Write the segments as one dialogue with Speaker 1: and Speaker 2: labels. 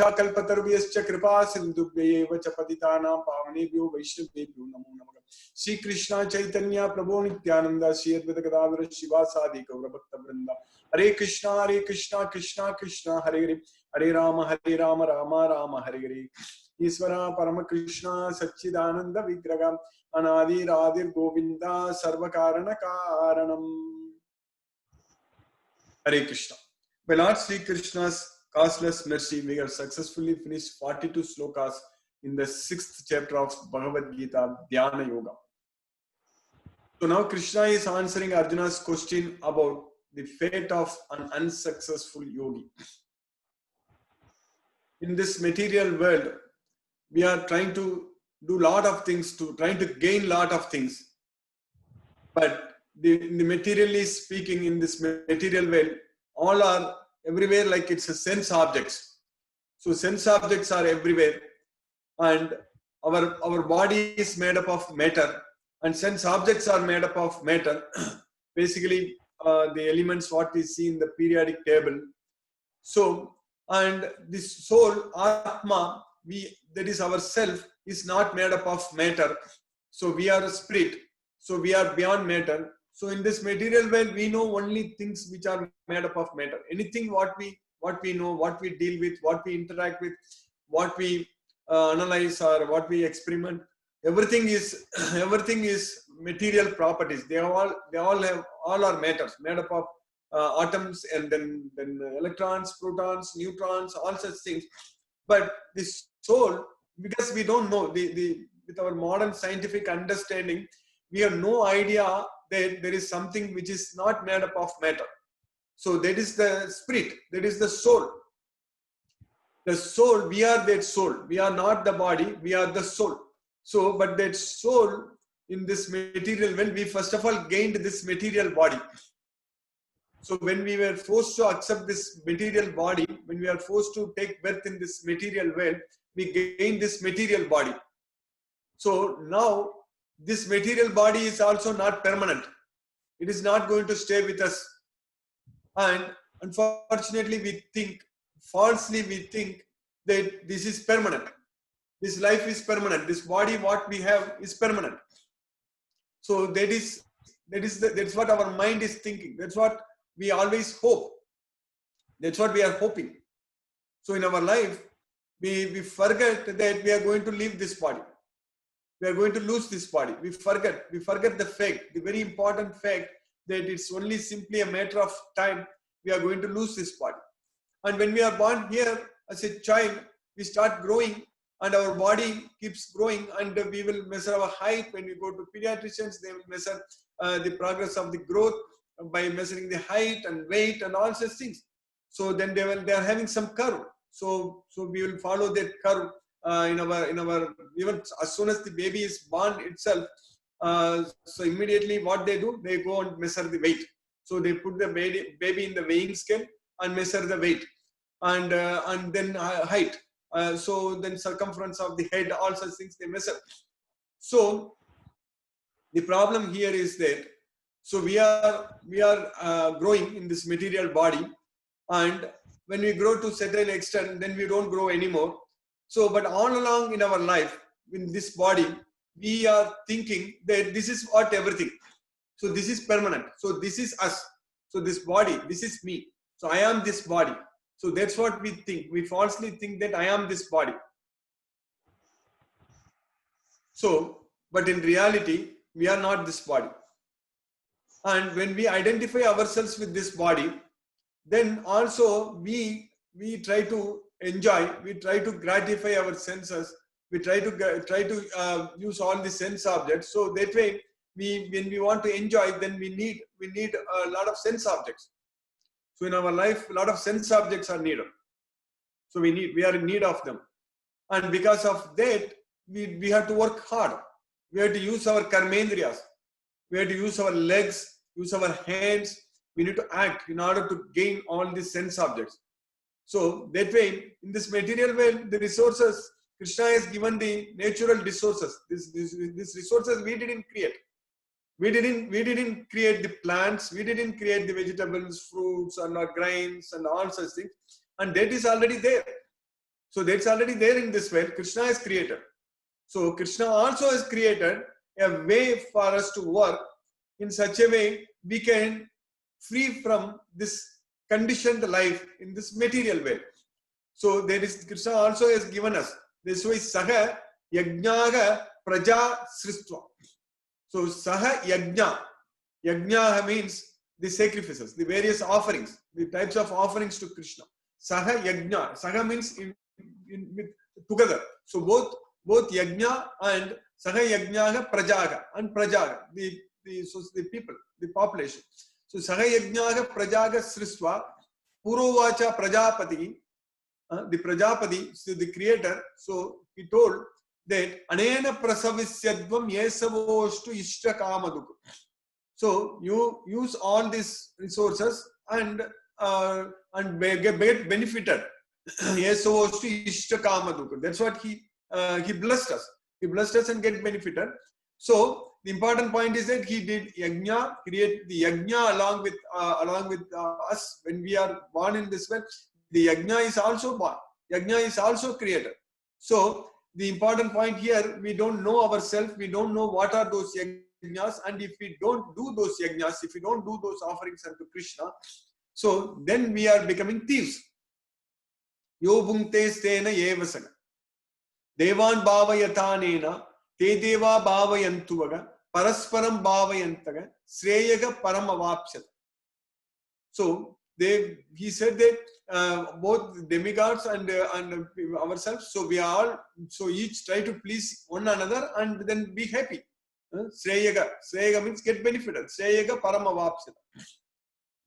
Speaker 1: कल्पतरुभ्यश्च कृपा सिन्धुभ्यैव च पतितानां पावनेभ्यो वैष्णवेभ्यो नमो नमः। श्री कृष्ण चैतन्य प्रभु नित्यानंद श्री अद्वैत गदाधर शिवासादि गौर भक्त वृंदा। हरे कृष्णा कृष्णा कृष्णा हरे हरे, हरे राम राम राम हरे हरे। ईश्वर परम कृष्ण सच्चिदानंद विग्रह अनादिरादिर गोविंदा सर्व कारण कारणम। Hare Krishna. By Lord Sri Krishna's causeless mercy, we have successfully finished 42 slokas in the 6th chapter of Bhagavad Gita, Dhyana Yoga. So now Krishna is answering Arjuna's question about the fate of an unsuccessful yogi. In this material world, we are trying to do a lot of things, trying to gain a lot of things. But in the materially speaking, in this material world, all are everywhere like it's a sense objects. So sense objects are everywhere, and our body is made up of matter, and sense objects are made up of matter. Basically, the elements what we see in the periodic table. So, and this soul, Atma, that is our self, is not made up of matter. So we are a spirit. So we are beyond matter. So in this material world, we know only things which are made up of matter. Anything what we know, what we deal with, what we interact with, what we analyze or what we experiment, everything is everything is material properties. They all are matters made up of atoms and then electrons, protons, neutrons, all such things. But this soul, because we don't know with our modern scientific understanding, we have no idea that there is something which is not made up of matter. So that is the spirit, that is the soul. The soul, we are that soul. We are not the body, we are the soul. So, but that soul in this material, when we first of all gained this material body. So when we were forced to accept this material body, when we are forced to take birth in this material world, we gain this material body. So now this material body is also not permanent. It is not going to stay with us. And unfortunately, falsely we think that this is permanent. This life is permanent. This body, what we have, is permanent. So that's what our mind is thinking. That's what we always hope. That's what we are hoping. So in our life, we forget that we are going to leave this body. We are going to lose this body. We forget the fact, the very important fact that it's only simply a matter of time. We are going to lose this body. And when we are born here as a child, we start growing and our body keeps growing, and we will measure our height. When we go to pediatricians, they will measure the progress of the growth by measuring the height and weight and all such things. So then they are having some curve. So we will follow that curve in our even as soon as the baby is born itself. So immediately what they do, they go and measure the weight. So they put the baby in the weighing scale and measure the weight, and then height. So then circumference of the head, all such things they measure. So the problem here is that, so we are growing in this material body, and when we grow to a certain extent, then we don't grow anymore. So, but all along in our life, in this body, we are thinking that this is what everything. So this is permanent. So this is us. So this body, this is me. So I am this body. So that's what we think. We falsely think that I am this body. So, but in reality, we are not this body. And when we identify ourselves with this body, then also we try to enjoy, we try to gratify our senses, we try to use all the sense objects. So that way, when we want to enjoy, then we need a lot of sense objects. So in our life, a lot of sense objects are needed. So we are in need of them, and because of that, we have to work hard. We have to use our karmendriyas. We have to use our legs, use our hands. We need to act in order to gain all these sense objects. So that way, in this material world, the resources, Krishna has given the natural resources. These resources we didn't create. We didn't create the plants. We didn't create the vegetables, fruits, and grains, and all such things. And that is already there. So that's already there in this world. Krishna is created. So Krishna also has created a way for us to work in such a way we can free from this conditioned life in this material way. So there is, Krishna also has given us. This way, Saha Yajnaga Praja Sristva. So Saha Yajna. Yajna means the sacrifices, the various offerings, the types of offerings to Krishna. Saha Yajna. Saha means with, together. So both Yajna and Saha Yajnaga Prajaga and Prajaga, the people, the population. So Saha Yajnaga Prajaga Sristva Purovacha Prajapati. The Prajapati, so the creator, so he told that Anena Prasavisyadvam Yesavostu Ishta Kamaduk. So you use all these resources and get benefited. Yesavostu Ishta Kamaduk. That's what he blessed us. He blessed us and get benefited. So the important point is that he did yajna, create the yajna along with us when we are born in this world. The yajna is also born. Yajna is also created. So the important point here, we don't know ourselves. We don't know what are those yajnas. And if we don't do those yajnas, if we don't do those offerings unto Krishna, so then we are becoming thieves. Yo bhungte stena yevasaga. Devan bhavayatanena te deva bhavayantuvaga parasparam bhavayantaga sreyaga paramavapsyata. So he said that both demigods and ourselves, so we are all, so each try to please one another and then be happy. Sreyaga means get benefited. Sreyaga paramavapsyata.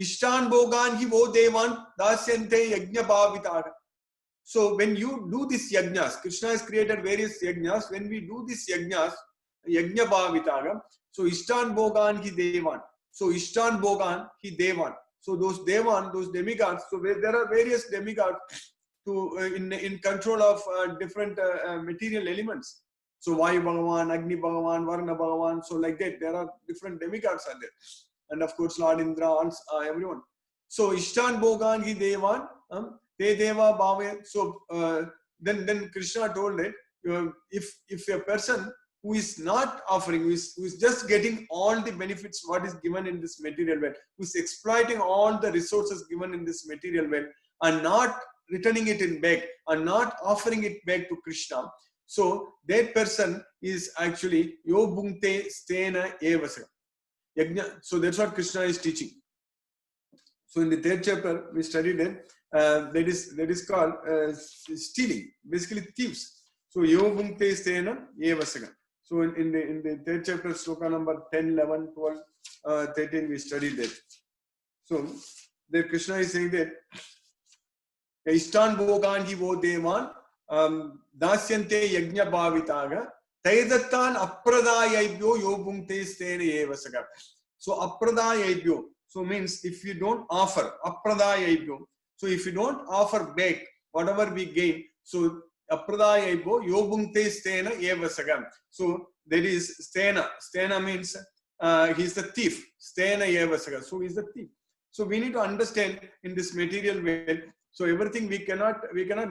Speaker 1: Ishtan bhogan hi vo devan dasyante yajna bhavitaga. So when you do these yajnas, Krishna has created various yajnas. When we do these yajnas, yajna bhavitaga, so Ishtan bhogan hi devan. So Ishtan bhogan hi devan. So those devan, those demigods, so there are various demigods to in control of different material elements. So Vayu Bhagavan, Agni Bhagavan, Varna Bhagavan, so like that, there are different demigods are there. And of course Lord Indra, everyone. So Ishtan bhogan hi devan, te deva bhave. So then Krishna told that if a person who is not offering, who is just getting all the benefits what is given in this material world, who is exploiting all the resources given in this material world and not returning it in back and not offering it back to Krishna, so that person is actually yo bhungte stena evasa. So that's what Krishna is teaching. So in the 3rd chapter we studied it. That is called stealing, basically thieves. So yo bhungte stena evasa. So in the 3rd chapter, sloka number 10, 11, 12, 13, we studied that. So there Krishna is saying that Ishtan bhogan hi vo devan dasyante yajna bhavitaga taidattan apradayabhyo yo bhungte stena evasaga. So apradayabhyo, so means if you don't offer, apradayabhyo, so if you don't offer back whatever we gain, so apradayabhyo yo bhungte stena evasaga. So there is stena. Stena means he's the thief. Stena evasaga. So he's the thief. So we need to understand in this material way. So everything we cannot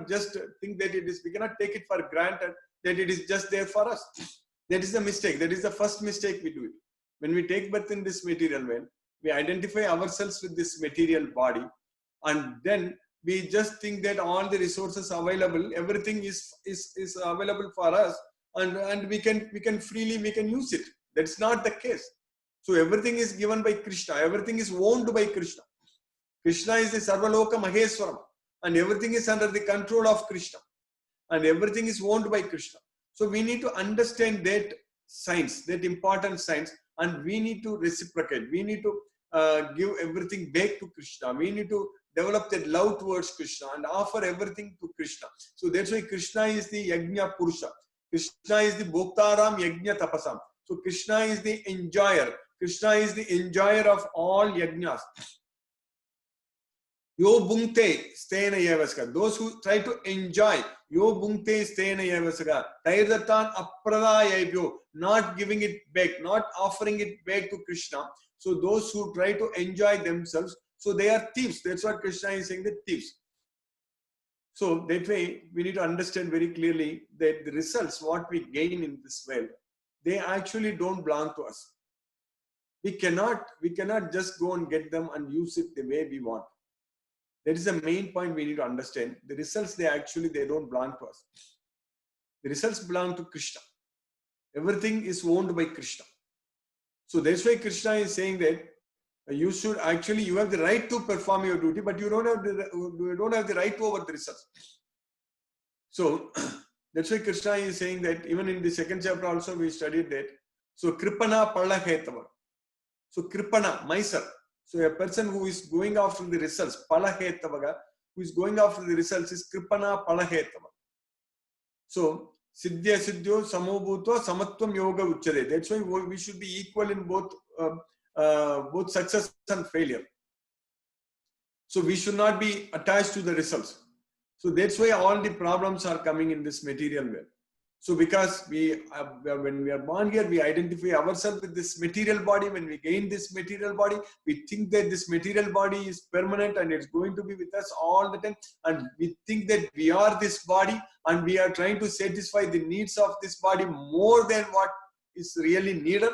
Speaker 1: just think that it is, we cannot take it for granted that it is just there for us. That is the mistake. That is the first mistake we do it. When we take birth in this material world, we identify ourselves with this material body, and then we just think that all the resources available, everything is available for us, and we can freely use it. That's not the case. So everything is given by Krishna. Everything is owned by Krishna. Krishna is the Sarvaloka Maheswaram, and everything is under the control of Krishna, and everything is owned by Krishna. So we need to understand that science, that important science, and we need to reciprocate. We need to give everything back to Krishna. We need to develop that love towards Krishna and offer everything to Krishna. So that's why Krishna is the Yajna Purusha. Krishna is the Bhoktaram Yajna Tapasam. So Krishna is the enjoyer. Krishna is the enjoyer of all yajnas. Yo bhungte stena evasaga. Those who try to enjoy, yo bhungte stena evasaga. Tairdattan apradayabhyo, not giving it back, not offering it back to Krishna. So those who try to enjoy themselves, so they are thieves. That's what Krishna is saying, the thieves. So that way, we need to understand very clearly that the results, what we gain in this world, they actually don't belong to us. We cannot just go and get them and use it the way we want. That is the main point we need to understand. The results, they don't belong to us. The results belong to Krishna. Everything is owned by Krishna. So that's why Krishna is saying that you have the right to perform your duty, but you don't have the right over the results. So that's why Krishna is saying that even in the second chapter also we studied that. So Kripana Palahetava. So Kripana, miser. So a person who is going after the results, Palahetavaga, who is going after the results is Kripana Palahetava. So Siddhya Siddhyo Samobhutva Samatvam Yoga Uchare. That's why we should be equal in both success and failure. So we should not be attached to the results. So that's why all the problems are coming in this material world. So because when we are born here, we identify ourselves with this material body. When we gain this material body, we think that this material body is permanent and it's going to be with us all the time. And we think that we are this body and we are trying to satisfy the needs of this body more than what is really needed.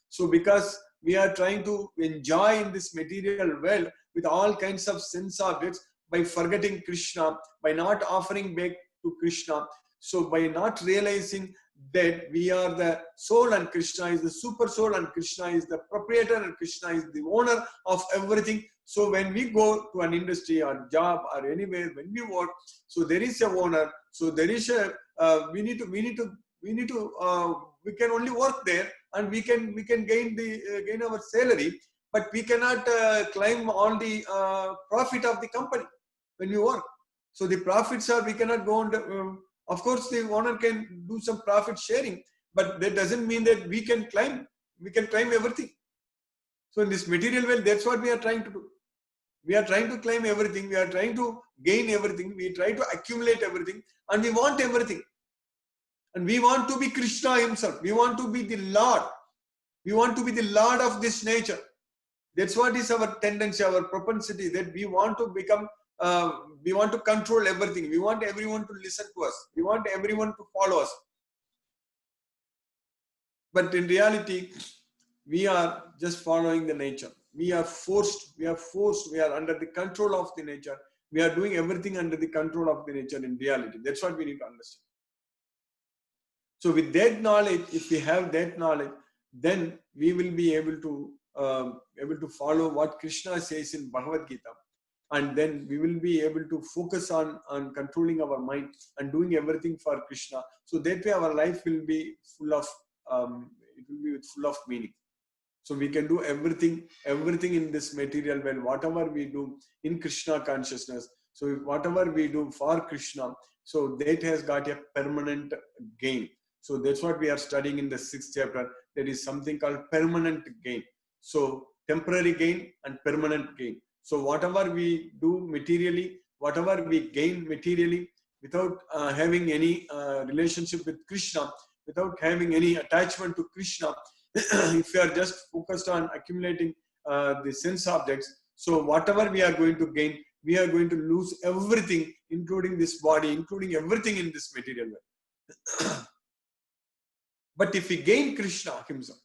Speaker 1: So because we are trying to enjoy in this material world with all kinds of sense objects by forgetting Krishna, by not offering back to Krishna. So by not realizing that we are the soul and Krishna is the super soul and Krishna is the proprietor and Krishna is the owner of everything. So when we go to an industry or job or anywhere, when we work, so there is a owner. So there is we can only work there and we can gain our salary, but we cannot claim all the profit of the company when we work. So the profits we cannot go on. Of course, the owner can do some profit sharing, but that doesn't mean that we can claim everything. So in this material world, that's what we are trying to do. We are trying to claim everything. We are trying to gain everything. We try to accumulate everything and we want everything. And we want to be Krishna himself. We want to be the Lord. We want to be the Lord of this nature. That's what is our tendency, our propensity, that we want to become we want to control everything. We want everyone to listen to us. We want everyone to follow us. But in reality, we are just following the nature. We are forced. We are under the control of the nature. We are doing everything under the control of the nature in reality. That's what we need to understand. So with that knowledge, if we have that knowledge, then we will be able to follow what Krishna says in Bhagavad Gita. And then we will be able to focus on controlling our mind and doing everything for Krishna. So that way our life will be full of meaning. So we can do everything in this material world, whatever we do in Krishna consciousness. So whatever we do for Krishna, so that has got a permanent gain. So that's what we are studying in the 6th chapter. There is something called permanent gain. So temporary gain and permanent gain. So whatever we do materially, whatever we gain materially, without having any relationship with Krishna, without having any attachment to Krishna, if we are just focused on accumulating the sense objects, so whatever we are going to gain, we are going to lose everything, including this body, including everything in this material world. But if we gain Krishna himself,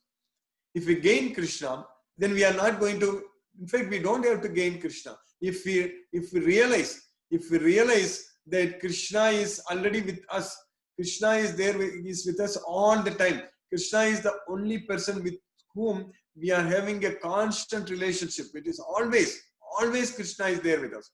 Speaker 1: then we are not going to. In fact, we don't have to gain Krishna. If we realize that Krishna is already with us, Krishna is there, is with us all the time. Krishna is the only person with whom we are having a constant relationship. It is always Krishna is there with us.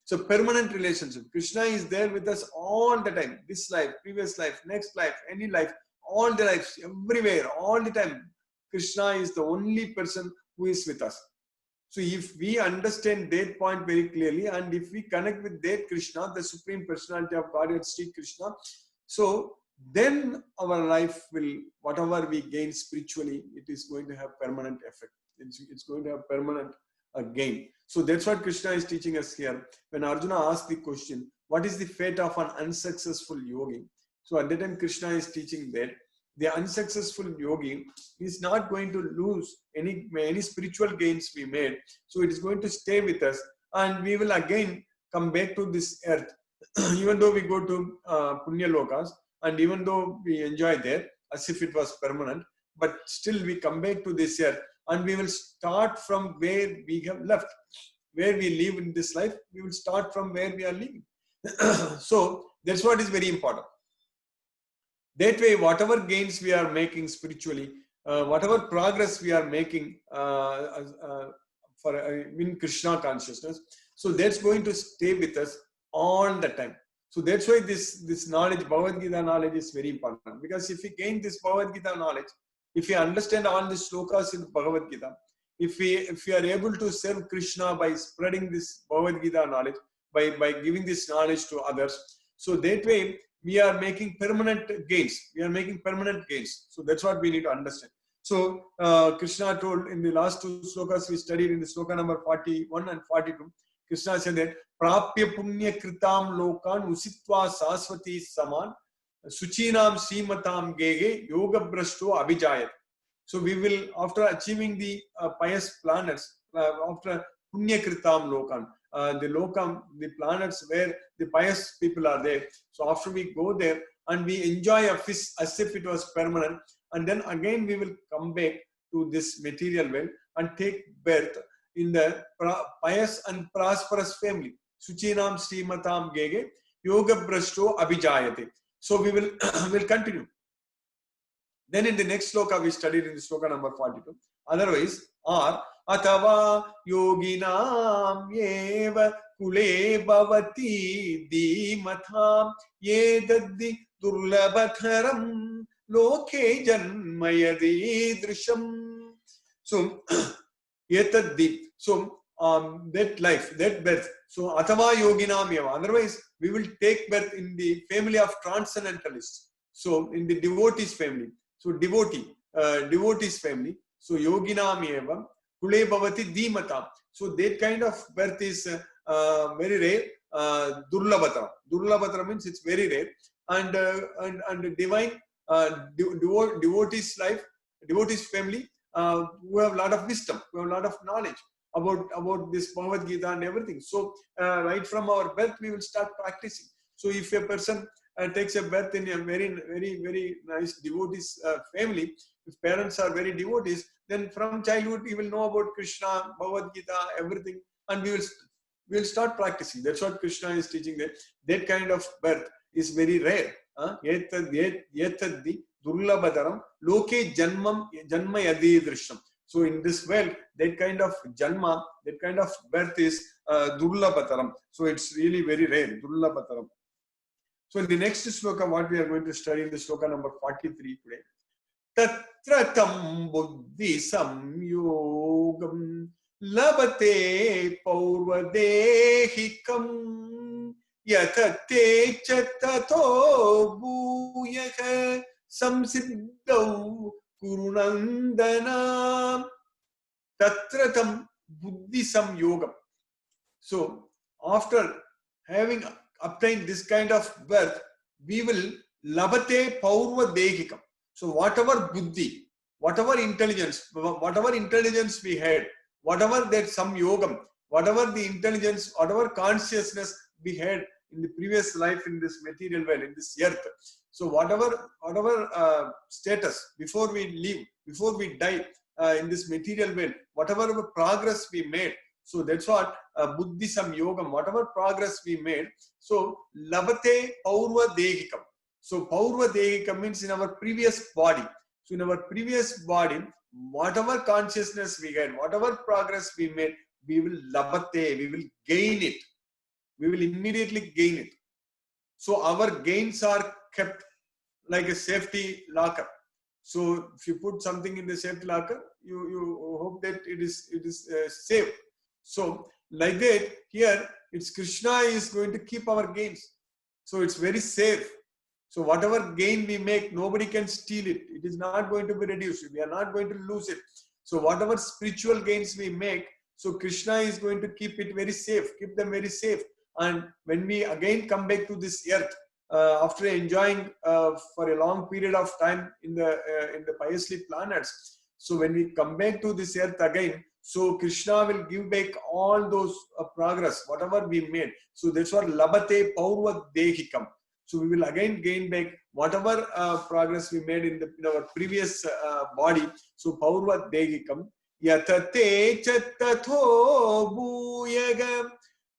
Speaker 1: So permanent relationship. Krishna is there with us all the time. This life, previous life, next life, any life, all the lives, everywhere, all the time. Krishna is the only person who is with us. So if we understand that point very clearly, and if we connect with that Krishna, the Supreme Personality of Godhead, Sri Krishna, so then our life will, whatever we gain spiritually, it is going to have permanent effect. It's going to have permanent gain. So that's what Krishna is teaching us here. When Arjuna asked the question, what is the fate of an unsuccessful yogi? So at that time, Krishna is teaching that the unsuccessful yogi is not going to lose any spiritual gains we made. So it is going to stay with us and we will again come back to this earth even though we go to Punya Lokas, and even though we enjoy there as if it was permanent, but still we come back to this earth and we will start from where we have left. Where we live in this life, we will start from where we are living. So that's what is very important. That way, whatever gains we are making spiritually, whatever progress we are making in Krishna consciousness, so that's going to stay with us all the time. So that's why this knowledge, Bhagavad Gita knowledge, is very important. Because if we gain this Bhagavad Gita knowledge, if we understand all the slokas in Bhagavad Gita, if we are able to serve Krishna by spreading this Bhagavad Gita knowledge, by giving this knowledge to others, so that way we are making permanent gains. We are making permanent gains. So that's what we need to understand. So Krishna told in the last two slokas we studied, in the sloka number 41 and 42, Krishna said that Prapya Punya Kritam Lokan Usitva Saswati Saman Suchinam Srimatam Gege Yoga Brashto Abhijayat. So we will, after achieving the pious planets, after Punya Kritam Lokan, the lokam, the planets where the pious people are there. So after we go there and we enjoy as if it was permanent, and then again we will come back to this material world and take birth in the pious and prosperous family. Suchinam Srimatam Gege Yoga Brashto Abhijayate. So we will will continue. Then in the next sloka we studied in the sloka number 42. Otherwise, or Atava yoginam eva kule bhavati dimatham yedaddi durlabhatharam loke janmayadi drisham. So, yetaddi. So, that life, that birth. So, Atava yoginam eva. Otherwise, we will take birth in the family of transcendentalists. So, in the devotees family. So, devotees family. So, yoginam eva kule bhavati dimatam. So, that kind of birth is very rare. Durlabhatara. Durlabhatara means it's very rare. And divine devotees life, devotees family, who have a lot of wisdom, who have a lot of knowledge about this Bhagavad Gita and everything. So right from our birth we will start practicing. So if a person takes a birth in a very, very, very nice devotees family, if parents are very devotees, then from childhood he will know about Krishna, Bhagavad Gita, everything, and we will start practicing. That's what Krishna is teaching there. That kind of birth is very rare. Yetaddi durlabhadaram loke janma yadi drisham. So in this world, that kind of janma, that kind of birth is durlabhadaram. So it's really very rare, durlabhadaram. So in the next sloka, what we are going to study in the sloka number 43 today. Tatratam buddhi samyogam labate paurvadehikam yatate chatato bhuyaka samsiddau kurunandana tatratam buddhi samyogam. So after having obtained this kind of birth, we will labate paurvadehikam. So whatever buddhi, whatever intelligence we had, whatever that samyogam, whatever the intelligence, whatever consciousness we had in the previous life in this material world, in this earth. So whatever status before we live, before we die in this material world, whatever progress we made. So that's what buddhi samyogam, whatever progress we made. So labate paurva dehikam. So Paurva Dehika means in our previous body. So in our previous body, whatever consciousness we had, whatever progress we made, we will labate, we will gain it. We will immediately gain it. So our gains are kept like a safety locker. So if you put something in the safety locker, you hope that it is safe. So like that, here it's Krishna is going to keep our gains. So it's very safe. So whatever gain we make, nobody can steal it. It is not going to be reduced. We are not going to lose it. So whatever spiritual gains we make, so Krishna is going to keep it very safe, keep them very safe. And when we again come back to this earth, after enjoying for a long period of time in the piously planets, so when we come back to this earth again, So Krishna will give back all those progress, whatever we made. So that's what labate paurva dehikam. So we will again gain back whatever progress we made in our previous body. So paurva dehikam. Yatate chatatho bhuyaga.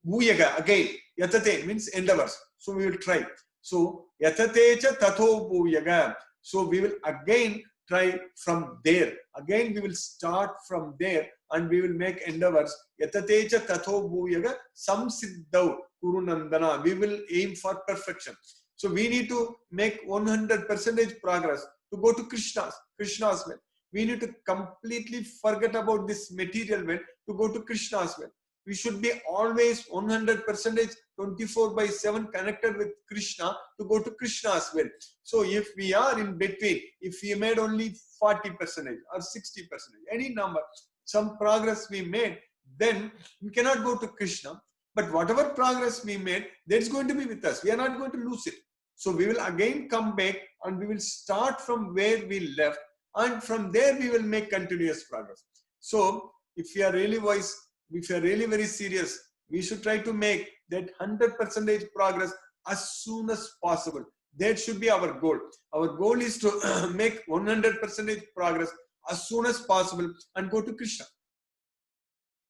Speaker 1: Bhuyaga, again. Yatate means endeavors. So we will try. So yatate chatatho bhuyaga. So we will again try from there. Again, we will start from there and we will make endeavors. Yatatecha tatho bhuyaga samsiddhau kurunandana. We will aim for perfection. So we need to make 100% progress to go to Krishna's way. We need to completely forget about this material way to go to Krishna's way. We should be always 100% 24/7 connected with Krishna to go to Krishna's will. So if we are in between, if we made only 40% or 60%, any number, some progress we made, then we cannot go to Krishna. But whatever progress we made, that's going to be with us. We are not going to lose it. So we will again come back and we will start from where we left, and from there we will make continuous progress. So if we are really wise, if we are really very serious, we should try to make that 100% progress as soon as possible. That should be our goal. Our goal is to make 100% progress as soon as possible and go to Krishna.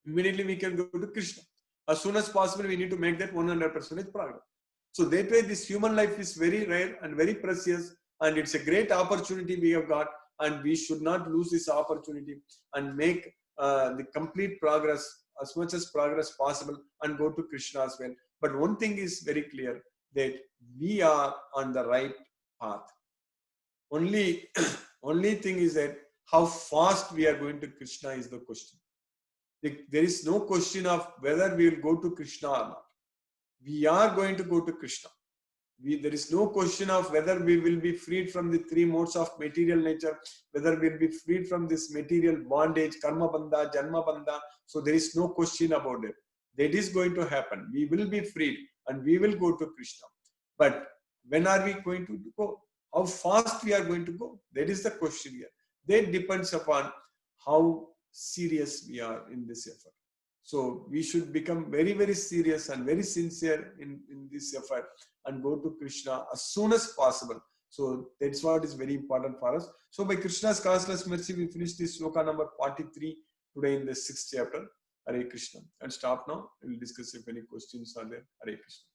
Speaker 1: Immediately we can go to Krishna. As soon as possible, we need to make that 100% progress. So that way, this human life is very rare and very precious, and it's a great opportunity we have got, and we should not lose this opportunity and make the complete progress, as much as progress possible, and go to Krishna's way. But one thing is very clear, that we are on the right path. Only thing is that how fast we are going to Krishna is the question. There is no question of whether we will go to Krishna or not. We are going to go to Krishna. There is no question of whether we will be freed from the three modes of material nature, whether we will be freed from this material bondage, karma bandha, janma bandha. So there is no question about it. That is going to happen. We will be freed and we will go to Krishna. But when are we going to go? How fast we are going to go? That is the question here. That depends upon how serious we are in this effort. So we should become very, very serious and very sincere in this effort and go to Krishna as soon as possible. So that's what is very important for us. So by Krishna's causeless mercy, we finish this sloka number 43 today in the 6th chapter. Hare Krishna. And stop now. We will discuss if any questions are there. Hare Krishna.